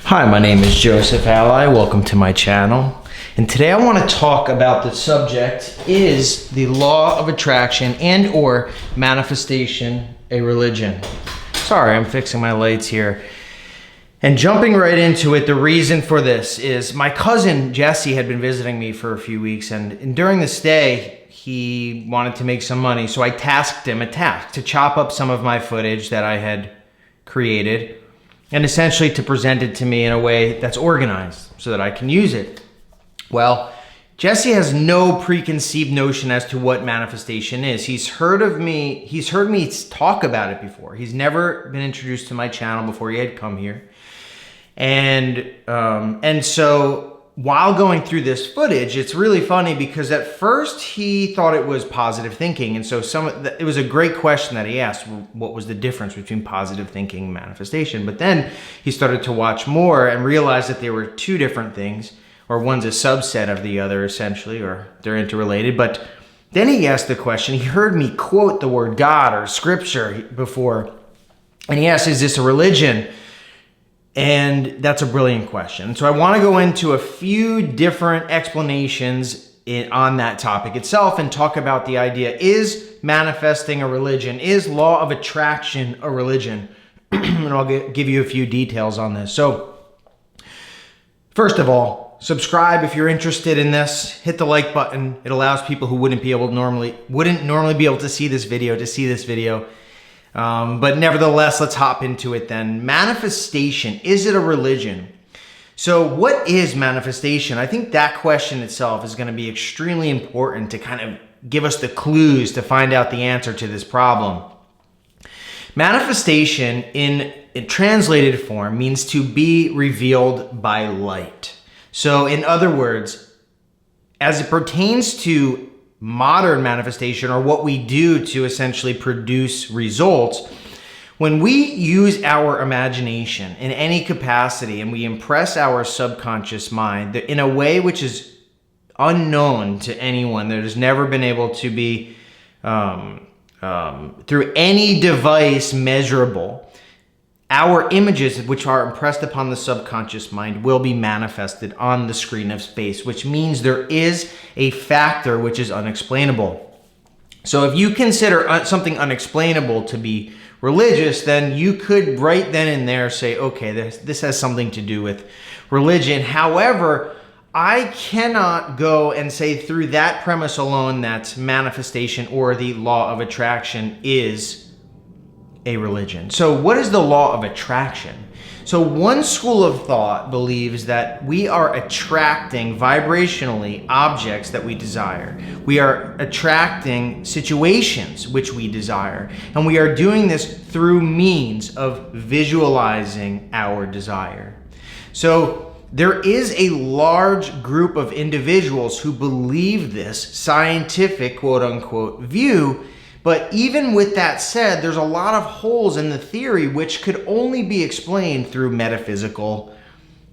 Hi, my name is Joseph Alai. Welcome to my channel. And today I want to talk about the subject, is the law of attraction and or manifestation a religion? Sorry, I'm fixing my lights here. And jumping right into it, the reason for this is my cousin Jesse had been visiting me for a few weeks, and during the stay, he wanted to make some money. So I tasked him a task to chop up some of my footage that I had created and essentially to present it to me in a way that's organized so that I can use it. Well, Jesse has no preconceived notion as to what manifestation is. He's heard me talk about it before. He's never been introduced to my channel before he had come here. And so while going through this footage, it's really funny because at first he thought it was positive thinking. And so it was a great question that he asked, what was the difference between positive thinking and manifestation? But then he started to watch more and realized that there were two different things, or one's a subset of the other essentially, or they're interrelated. But then he asked the question, he heard me quote the word God or scripture before, and he asked, is this a religion? And that's a brilliant question. So I want to go into a few different explanations on that topic itself and talk about the idea, is manifesting a religion? Is law of attraction a religion? And I'll give you a few details on this. So first of all, subscribe if you're interested in this. Hit the like button. It allows people who wouldn't normally be able to see this video. But nevertheless, let's hop into it then. Manifestation, is it a religion? So what is manifestation? I think that question itself is going to be extremely important to kind of give us the clues to find out the answer to this problem. Manifestation in translated form means to be revealed by light. So in other words, as it pertains to modern manifestation, or what we do to essentially produce results, when we use our imagination in any capacity and we impress our subconscious mind in a way which is unknown to anyone, that has never been able to be through any device measurable, our images which are impressed upon the subconscious mind will be manifested on the screen of space, which means there is a factor which is unexplainable. So if you consider something unexplainable to be religious, then you could right then and there say, okay, this has something to do with religion. However, I cannot go and say through that premise alone that manifestation or the law of attraction is a religion. So what is the law of attraction? So one school of thought believes that we are attracting vibrationally objects that we desire. We are attracting situations which we desire. And we are doing this through means of visualizing our desire. So there is a large group of individuals who believe this scientific quote unquote view. But even with that said, there's a lot of holes in the theory which could only be explained through metaphysical,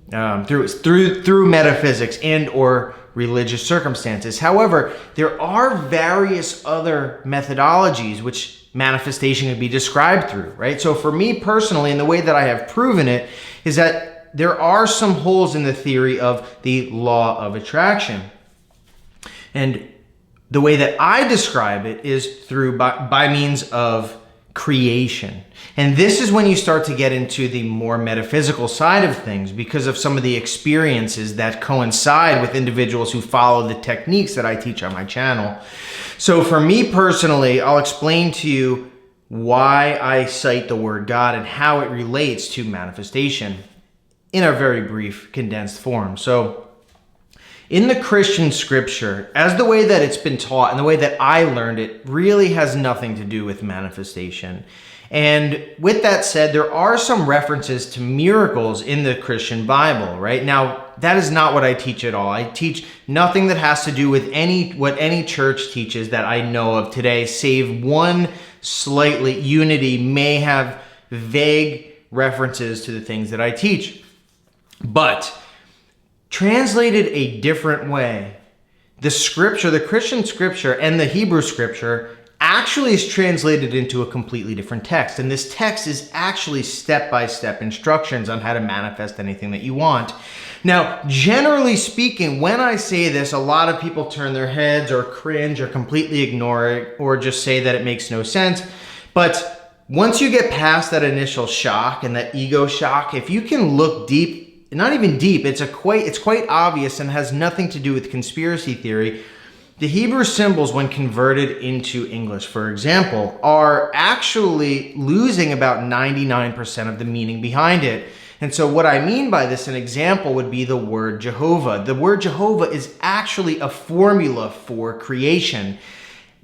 through metaphysics and or religious circumstances. However, there are various other methodologies which manifestation could be described through, right? So for me personally, and the way that I have proven it, is that there are some holes in the theory of the law of attraction. And the way that I describe it is through by means of creation. And this is when you start to get into the more metaphysical side of things because of some of the experiences that coincide with individuals who follow the techniques that I teach on my channel. So for me personally, I'll explain to you why I cite the word God and how it relates to manifestation in a very brief, condensed form. So in the Christian scripture, as the way that it's been taught and the way that I learned it, really has nothing to do with manifestation. And with that said, there are some references to miracles in the Christian Bible, right? Now, that is not what I teach at all. I teach nothing that has to do with what any church teaches that I know of today, save one slightly. Unity may have vague references to the things that I teach. But translated a different way, the scripture, the Christian scripture and the Hebrew scripture actually is translated into a completely different text. And this text is actually step-by-step instructions on how to manifest anything that you want. Now, generally speaking, when I say this, a lot of people turn their heads or cringe or completely ignore it or just say that it makes no sense. But once you get past that initial shock and that ego shock, if you can look deep, not even deep, it's quite obvious and has nothing to do with conspiracy theory. The Hebrew symbols, when converted into English, for example, are actually losing about 99% of the meaning behind it. And so what I mean by this, an example would be the word Jehovah. The word Jehovah is actually a formula for creation,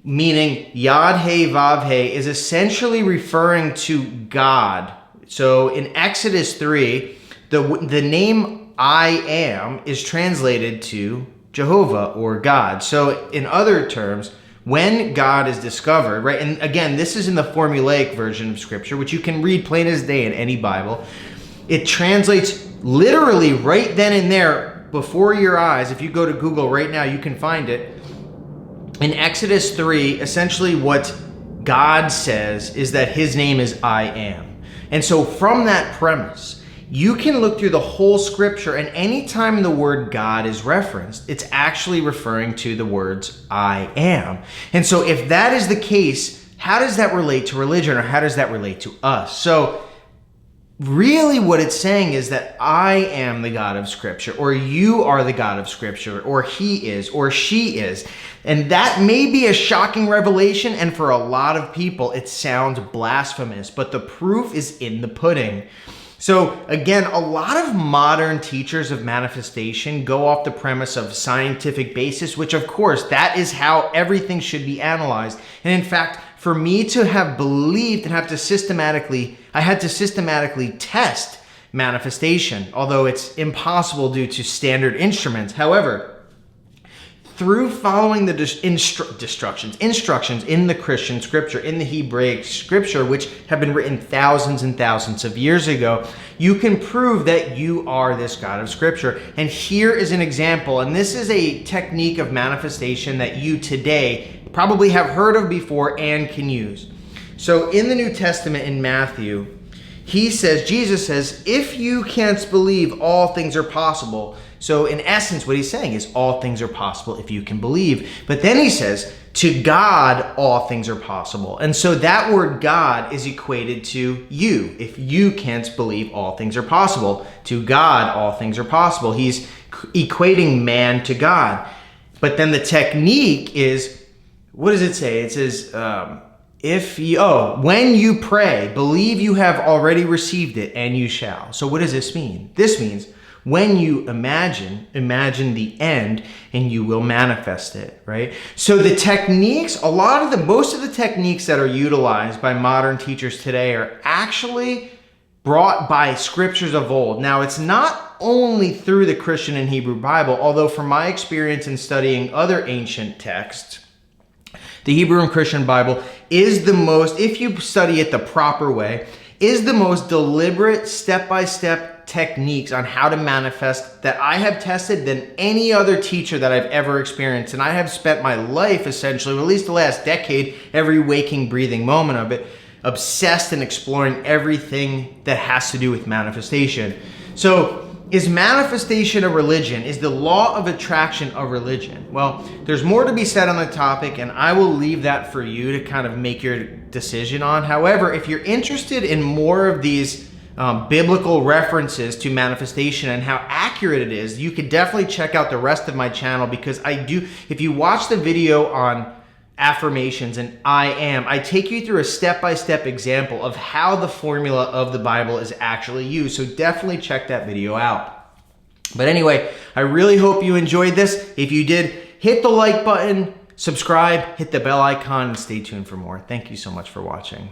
meaning Yod He Vav He is essentially referring to God. So in Exodus 3, the name I am is translated to Jehovah or God. So in other terms, when God is discovered, right, and again, this is in the formulaic version of Scripture, which you can read plain as day in any Bible, it translates literally right then and there before your eyes. If you go to Google right now, you can find it. In Exodus 3, essentially what God says is that his name is I am. And so from that premise, you can look through the whole Scripture, and anytime the word God is referenced, it's actually referring to the words I am. And so if that is the case, how does that relate to religion, or how does that relate to us? So really what it's saying is that I am the God of Scripture, or you are the God of Scripture, or he is, or she is. And that may be a shocking revelation, and for a lot of people, it sounds blasphemous, but the proof is in the pudding. So again, a lot of modern teachers of manifestation go off the premise of scientific basis, which of course, that is how everything should be analyzed. And in fact, for me to have believed and I had to systematically test manifestation, although it's impossible due to standard instruments. However, through following the instructions in the Christian Scripture, in the Hebraic Scripture, which have been written thousands and thousands of years ago, you can prove that you are this God of Scripture. And here is an example, and this is a technique of manifestation that you today probably have heard of before and can use. So in the New Testament in Matthew, Jesus says, if you can't believe, all things are possible. So in essence, what he's saying is all things are possible if you can believe. But then he says, to God, all things are possible. And so that word God is equated to you. If you can't believe, all things are possible. To God, all things are possible. He's equating man to God. But then the technique is, what does it say? It says, when you pray, believe you have already received it and you shall. So what does this mean? This means when you imagine the end and you will manifest it, right? So the techniques, most of the techniques that are utilized by modern teachers today are actually brought by scriptures of old. Now, it's not only through the Christian and Hebrew Bible, although from my experience in studying other ancient texts, the Hebrew and Christian Bible is the most, if you study it the proper way, is the most deliberate step-by-step techniques on how to manifest that I have tested than any other teacher that I've ever experienced. And I have spent my life, essentially, or at least the last decade, every waking, breathing moment of it, obsessed in exploring everything that has to do with manifestation. So, is manifestation a religion? Is the law of attraction a religion? Well, there's more to be said on the topic, and I will leave that for you to kind of make your decision on. However, if you're interested in more of these biblical references to manifestation and how accurate it is, you could definitely check out the rest of my channel, because if you watch the video on affirmations and I take you through a step-by-step example of how the formula of the Bible is actually used. So definitely check that video out. But anyway, I really hope you enjoyed this. If you did, hit the like button, subscribe, hit the bell icon, and stay tuned for more. Thank you so much for watching.